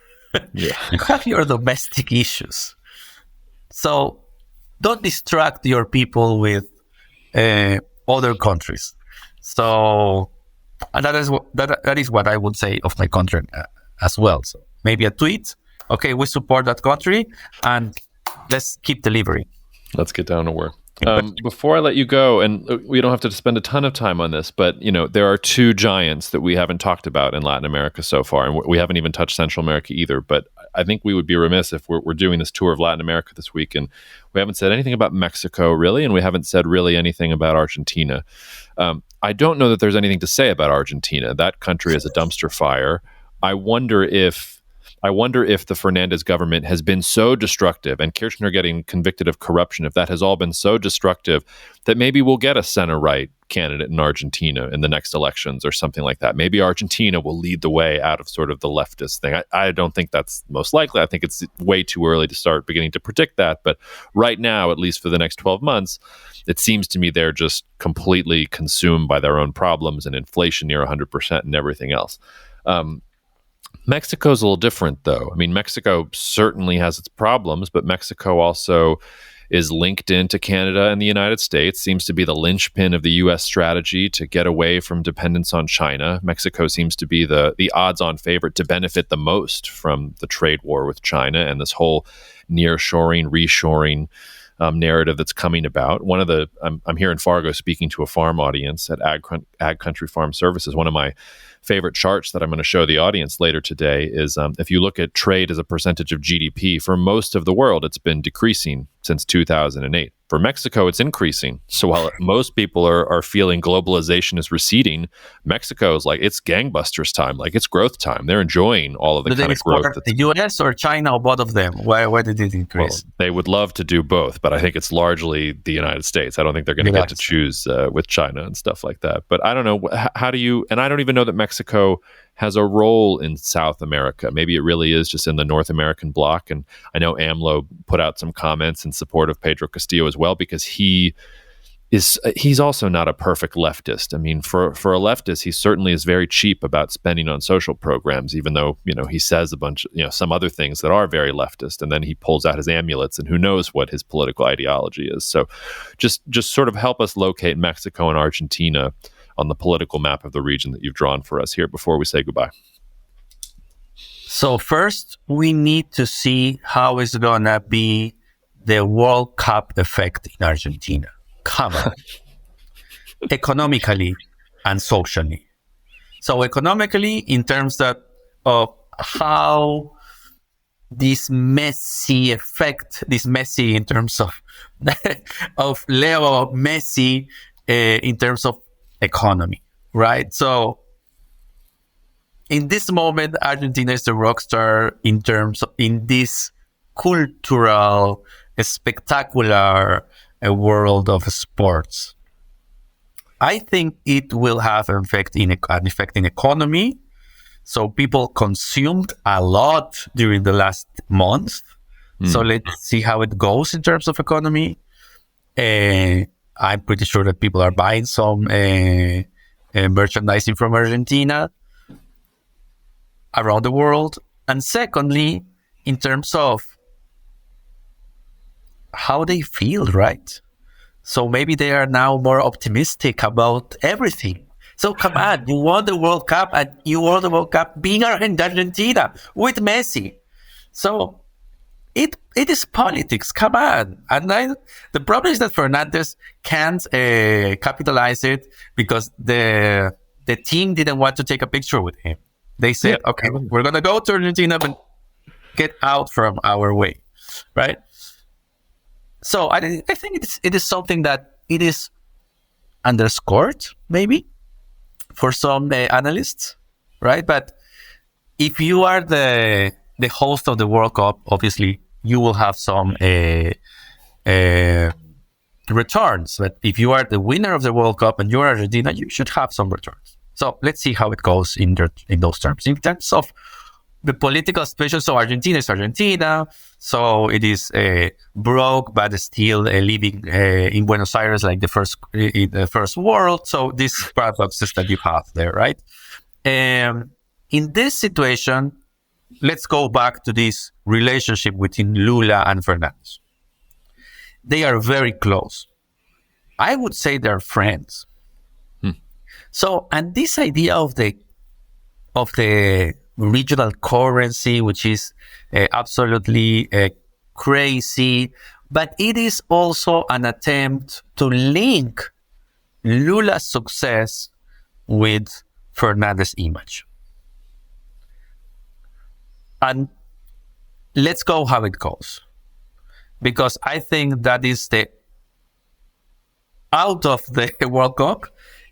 Yeah. You have your domestic issues. So don't distract your people with other countries. So that is what I would say of my country as well. So maybe a tweet. Okay, we support that country, and let's keep delivering. Let's get down to work. Before I let you go, and we don't have to spend a ton of time on this, but there are two giants that we haven't talked about in Latin America so far, and we haven't even touched Central America either. But I think we would be remiss if we're doing this tour of Latin America this week, and we haven't said anything about Mexico really, and we haven't said really anything about Argentina. I don't know that there's anything to say about Argentina. That country is a dumpster fire. I wonder if the Fernandez government has been so destructive, and Kirchner getting convicted of corruption, if that has all been so destructive, that maybe we'll get a center-right candidate in Argentina in the next elections or something like that. Maybe Argentina will lead the way out of sort of the leftist thing. I don't think that's most likely. I think it's way too early to start beginning to predict that. But right now, at least for the next 12 months, it seems to me they're just completely consumed by their own problems and inflation near 100% and everything else. Mexico's a little different, though. I mean, Mexico certainly has its problems, but Mexico also is linked into Canada and the United States, seems to be the linchpin of the U.S. strategy to get away from dependence on China. Mexico seems to be the odds-on favorite to benefit the most from the trade war with China and this whole nearshoring, reshoring narrative that's coming about. I'm here in Fargo speaking to a farm audience at Ag Country Farm Services. One of my favorite charts that I'm going to show the audience later today is if you look at trade as a percentage of GDP, for most of the world, it's been decreasing since 2008. For Mexico, it's increasing. So while most people are feeling globalization is receding, Mexico is like, it's gangbusters time, like it's growth time. They're enjoying all of the kind of growth. The US or China or both of them? Why did it increase? Well, they would love to do both, but I think it's largely the United States. I don't think they're going to get to choose with China and stuff like that. But I don't know, how do you, and I don't even know that Mexico has a role in South America. Maybe it really is just in the North American bloc. And I know AMLO put out some comments in support of Pedro Castillo as well, because he's also not a perfect leftist. I mean, for a leftist, he certainly is very cheap about spending on social programs, even though, he says a bunch of, some other things that are very leftist, and then he pulls out his amulets and who knows what his political ideology is. So just sort of help us locate Mexico and Argentina on the political map of the region that you've drawn for us here before we say goodbye. So first, we need to see how it's going to be the World Cup effect in Argentina. Come on. Economically and socially. So economically, in terms of how this messy effect, in terms of of Leo Messi in terms of economy, right? So in this moment, Argentina is the rock star in terms of in this cultural, spectacular world of sports. I think it will have an effect in economy. So people consumed a lot during the last month. So let's see how it goes in terms of economy. I'm pretty sure that people are buying some merchandising from Argentina around the world. And secondly, in terms of how they feel, right? So maybe they are now more optimistic about everything. So come on, you won the World Cup, and you won the World Cup being Argentina with Messi. So it is politics. Come on. And the problem is that Fernandez can't capitalize it because the team didn't want to take a picture with him. They said, okay, we're going to go to Argentina, but get out from our way, right? So I think it is something that it is underscored, maybe, for some analysts, right? But if you are the host of the World Cup, obviously you will have some returns. But if you are the winner of the World Cup and you're Argentina, you should have some returns. So let's see how it goes in those terms. In terms of the political situation, so Argentina is Argentina, so it is broke, but still living in Buenos Aires like in the first world. So these paradoxes that you have there, right? In this situation, let's go back to this relationship between Lula and Fernandez. They are very close. I would say they're friends. So, and this idea of the regional currency, which is absolutely crazy, but it is also an attempt to link Lula's success with Fernandez's image. And let's go how it goes. Because I think that is out of the World Cup,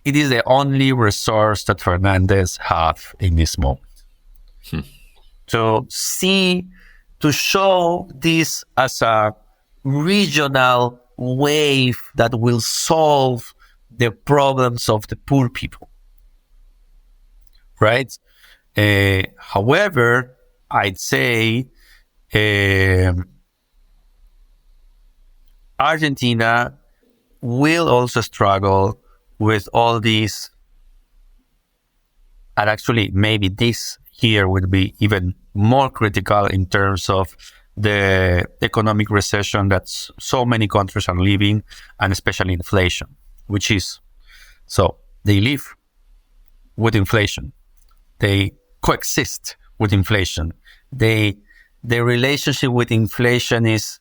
it is the only resource that Fernandez have in this moment. To show this as a regional wave that will solve the problems of the poor people, right? However, I'd say Argentina will also struggle with all these, and actually maybe this here would be even more critical in terms of the economic recession that so many countries are living, and especially inflation, which is, so they live with inflation. They coexist with inflation. The relationship with inflation is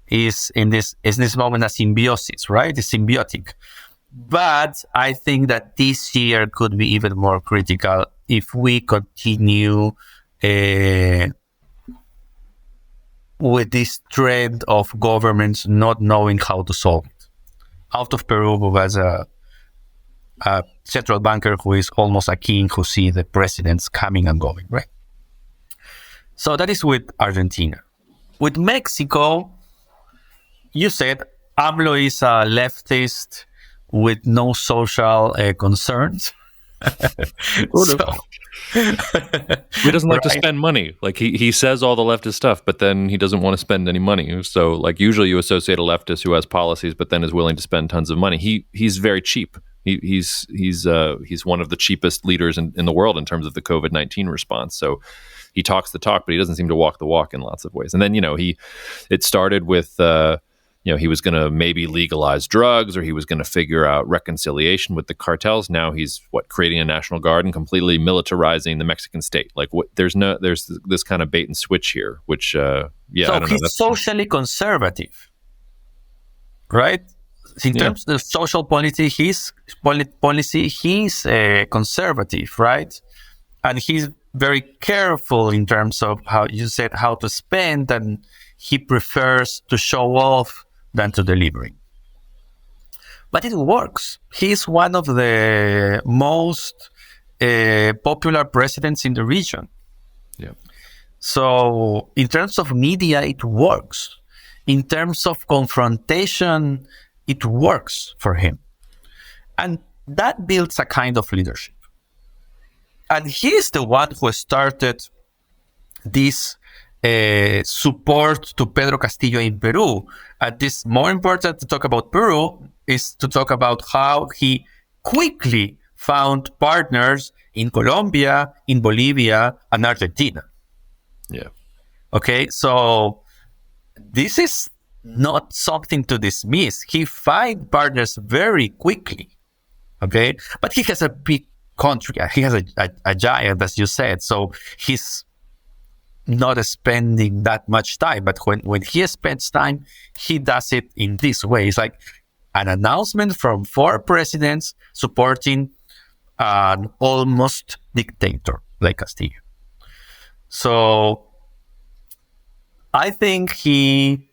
in this moment a symbiosis, right? It's symbiotic. But I think that this year could be even more critical if we continue with this trend of governments not knowing how to solve it. Out of Peru, who has a central banker who is almost a king who sees the presidents coming and going, right? So that is with Argentina. With Mexico, you said AMLO is a leftist with no social concerns. He doesn't like to spend money. Like he says all the leftist stuff, but then he doesn't want to spend any money. So like usually you associate a leftist who has policies, but then is willing to spend tons of money. He's very cheap. He's one of the cheapest leaders in the world in terms of the COVID-19 response. So he talks the talk, but he doesn't seem to walk the walk in lots of ways. And then it started with he was going to maybe legalize drugs, or he was going to figure out reconciliation with the cartels. Now he's creating a national guard and completely militarizing the Mexican state. Like there's this kind of bait and switch here, which So I don't know. He's socially conservative, right? In terms of social policy, he's conservative, right? And he's very careful in terms of how to spend, and he prefers to show off than to delivering. But it works. He's one of the most popular presidents in the region. Yeah. So in terms of media, it works. In terms of confrontation, it works for him. And that builds a kind of leadership. And he's the one who started this support to Pedro Castillo in Peru. And this more important to talk about Peru is to talk about how he quickly found partners in Colombia, in Bolivia, and Argentina. Yeah. Okay, so this is not something to dismiss. He found partners very quickly. Okay, but he has a big country. He has a giant, as you said. So he's not spending that much time. But when he spends time, he does it in this way. It's like an announcement from 4 presidents supporting an almost dictator like Castillo. So I think he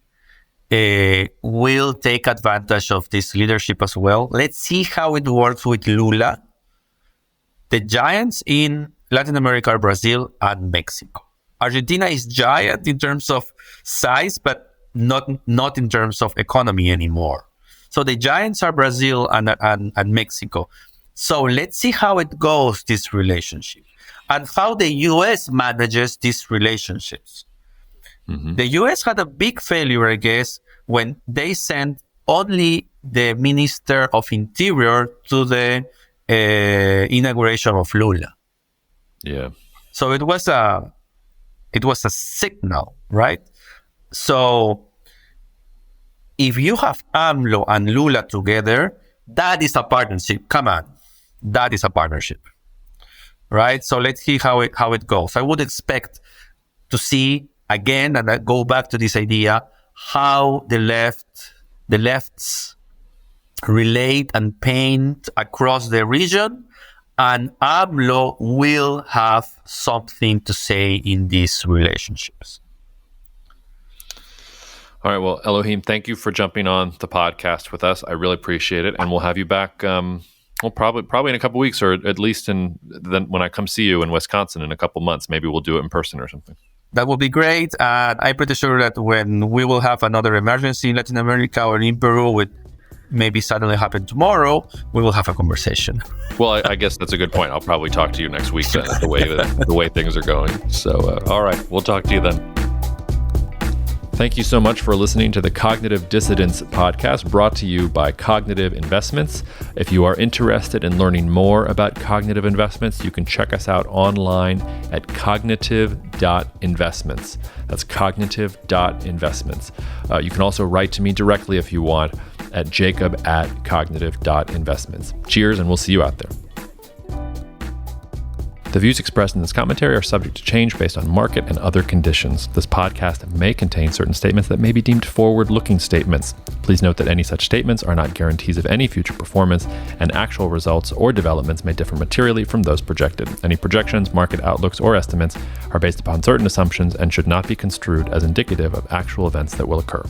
will take advantage of this leadership as well. Let's see how it works with Lula. The giants in Latin America are Brazil and Mexico. Argentina is giant in terms of size, but not in terms of economy anymore. So the giants are Brazil and Mexico. So let's see how it goes, this relationship, and how the U.S. manages these relationships. Mm-hmm. The U.S. had a big failure, I guess, when they sent only the Minister of Interior to the inauguration of Lula. Yeah. So it was a signal, right? So if you have AMLO and Lula together, that is a partnership. Come on, that is a partnership, right? So let's see how it goes. I would expect to see again, and I go back to this idea, how the lefts relate and paint across the region, and AMLO will have something to say in these relationships. All right. Well, Elohim, thank you for jumping on the podcast with us. I really appreciate it, and we'll have you back. Probably in a couple of weeks, or at least then when I come see you in Wisconsin in a couple months. Maybe we'll do it in person or something. That will be great. And I'm pretty sure that when we will have another emergency in Latin America or in Peru, with maybe suddenly happen tomorrow, we will have a conversation. Well, I guess that's a good point. I'll probably talk to you next week then, the way things are going. So, all right, we'll talk to you then. Thank you so much for listening to the Cognitive Dissidence podcast, brought to you by Cognitive Investments. If you are interested in learning more about cognitive investments, you can check us out online at cognitive.investments. That's cognitive.investments. You can also write to me directly if you want at jacob@cognitive.investments. Cheers, and we'll see you out there. The views expressed in this commentary are subject to change based on market and other conditions. This podcast may contain certain statements that may be deemed forward-looking statements. Please note that any such statements are not guarantees of any future performance, and actual results or developments may differ materially from those projected. Any projections, market outlooks, or estimates are based upon certain assumptions and should not be construed as indicative of actual events that will occur.